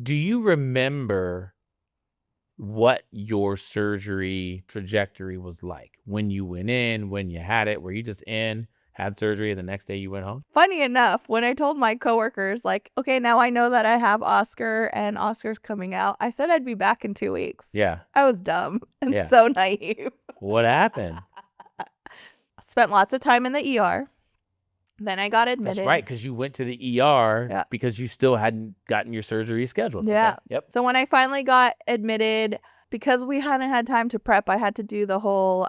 Do you remember what your surgery trajectory was like when you went in, when you had it? Were you just in, had surgery, and the next day you went home? Funny enough, when I told my coworkers, like, okay, now I know that I have Oscar and Oscar's coming out, I said I'd be back in 2 weeks. Yeah. I was dumb and Yeah. so naive. What happened? Spent lots of time in the ER. Then I got admitted. That's right, because you went to the ER Yeah. because you still hadn't gotten your surgery scheduled. Yeah. Okay. Yep. So when I finally got admitted, because we hadn't had time to prep, I had to do the whole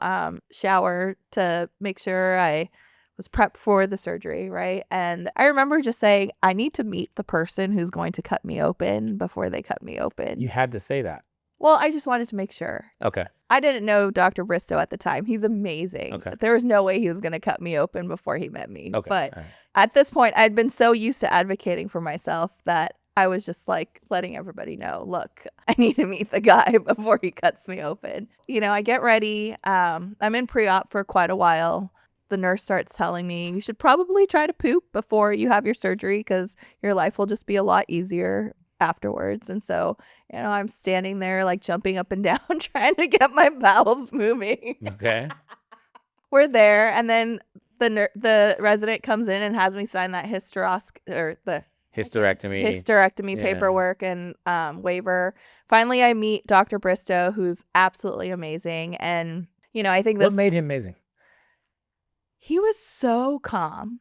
shower to make sure I was prepped for the surgery, right? And I remember just saying, I need to meet the person who's going to cut me open before they cut me open. You had to say that. Well, I just wanted to make sure. Okay. I didn't know Dr. Bristow at the time. He's amazing. Okay. There was no way he was going to cut me open before he met me. Okay. But All right. at this point, I'd been so used to advocating for myself that I was just like letting everybody know, look, I need to meet the guy before he cuts me open. You know, I get ready. I'm in pre-op for quite a while. The nurse starts telling me you should probably try to poop before you have your surgery because your life will just be a lot easier afterwards. And so, you know, I'm standing there like jumping up and down trying to get my bowels moving. Okay. We're there, and then the resident comes in and has me sign that Hysterectomy. hysterectomy paperwork and waiver. Finally, I meet Dr. Bristow, who's absolutely amazing. And, you know, I think What made him amazing? He was so calm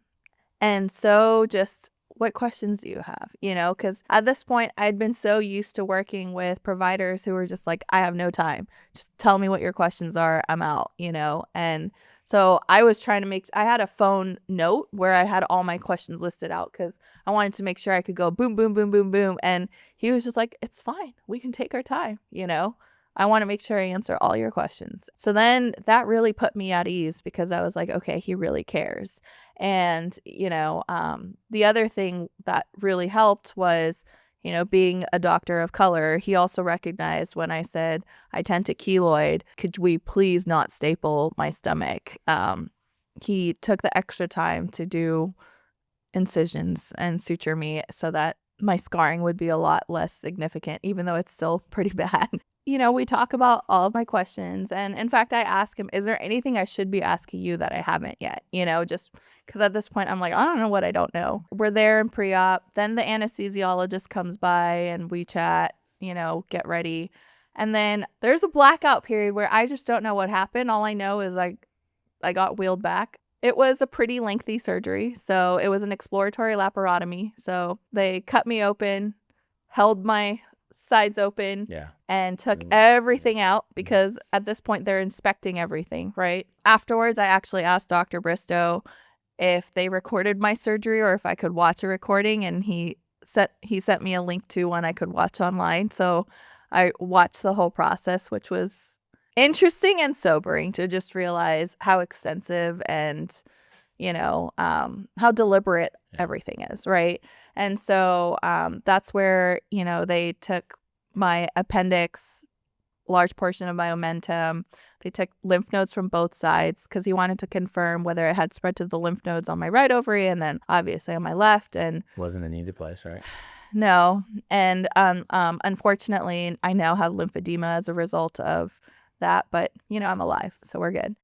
and so just, what questions do you have? You know, because at this point, I'd been so used to working with providers who were just like, I have no time. Just tell me what your questions are. I'm out, you know? And so I was trying to I had a phone note where I had all my questions listed out because I wanted to make sure I could go boom, boom, boom, boom, boom. And he was just like, it's fine. We can take our time, you know? I want to make sure I answer all your questions. So then that really put me at ease because I was like, okay, he really cares. And, you know, the other thing that really helped was, you know, being a doctor of color, he also recognized when I said I tend to keloid, could we please not staple my stomach? He took the extra time to do incisions and suture me so that my scarring would be a lot less significant, even though it's still pretty bad. You know, we talk about all of my questions. And in fact, I ask him, is there anything I should be asking you that I haven't yet? You know, just because at this point I'm like, I don't know what I don't know. We're there in pre-op. Then the anesthesiologist comes by and we chat, you know, get ready. And then there's a blackout period where I just don't know what happened. All I know is I got wheeled back. It was a pretty lengthy surgery. So it was an exploratory laparotomy. So they cut me open, held my sides open, and took everything out because at this point they're inspecting everything, right? Afterwards, I actually asked Dr. Bristow if they recorded my surgery or if I could watch a recording, and he sent me a link to one I could watch online. So I watched the whole process, which was interesting and sobering to just realize how extensive and, you know, how deliberate everything is, right? And so that's where, you know, they took my appendix, large portion of my omentum. They took lymph nodes from both sides because he wanted to confirm whether it had spread to the lymph nodes on my right ovary and then obviously on my left. And wasn't a needed place, right? No. And unfortunately, I now have lymphedema as a result of that. But, you know, I'm alive, so we're good.